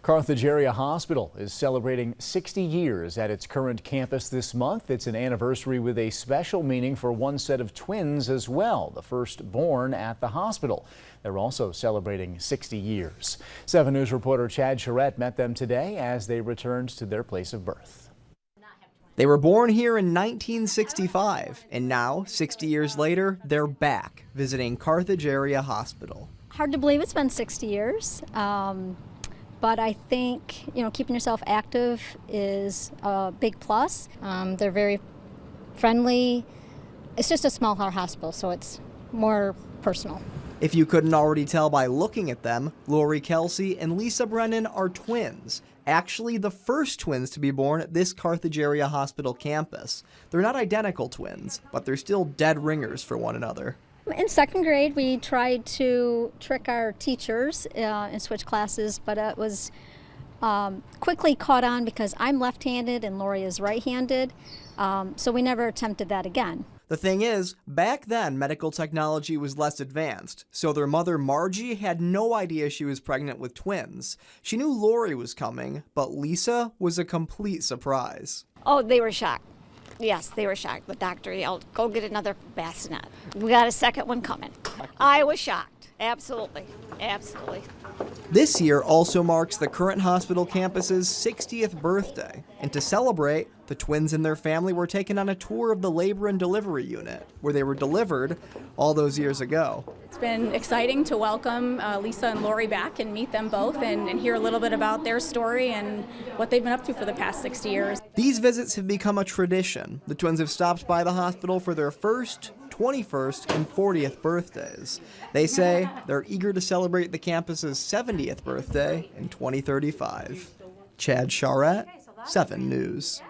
Carthage Area Hospital is celebrating 60 years at its current campus this month. It's an anniversary with a special meaning for one set of twins as well, the first born at the hospital. They're also celebrating 60 years. 7 News reporter Chad Charette met them today as they returned to their place of birth. They were born here in 1965, and now, 60 years later, they're back visiting Carthage Area Hospital. Hard to believe it's been 60 years. But I think, keeping yourself active is a big plus. They're very friendly. It's just a smaller hospital, so it's more personal. If you couldn't already tell by looking at them, Lori Kelsey and Lisa Brennan are twins. Actually, the first twins to be born at this Carthage Area Hospital campus. They're not identical twins, but they're still dead ringers for one another. In second grade, we tried to trick our teachers and switch classes, but it was quickly caught on because I'm left-handed and Lori is right-handed, so we never attempted that again. The thing is, back then, medical technology was less advanced, so their mother, Margie, had no idea she was pregnant with twins. She knew Lori was coming, but Lisa was a complete surprise. Oh, they were shocked. Yes, they were shocked. The doctor yelled, "Go get another bassinet. We got a second one coming." I was shocked. Absolutely. Absolutely. This year also marks the current hospital campus's 60th birthday. And to celebrate, the twins and their family were taken on a tour of the labor and delivery unit, where they were delivered all those years ago. It's been exciting to welcome Lisa and Lori back and meet them both and hear a little bit about their story and what they've been up to for the past 60 years. These visits have become a tradition. The twins have stopped by the hospital for their first, 21st, and 40th birthdays. They say they're eager to celebrate the campus's 70th birthday in 2035. Chad Charette, 7 News.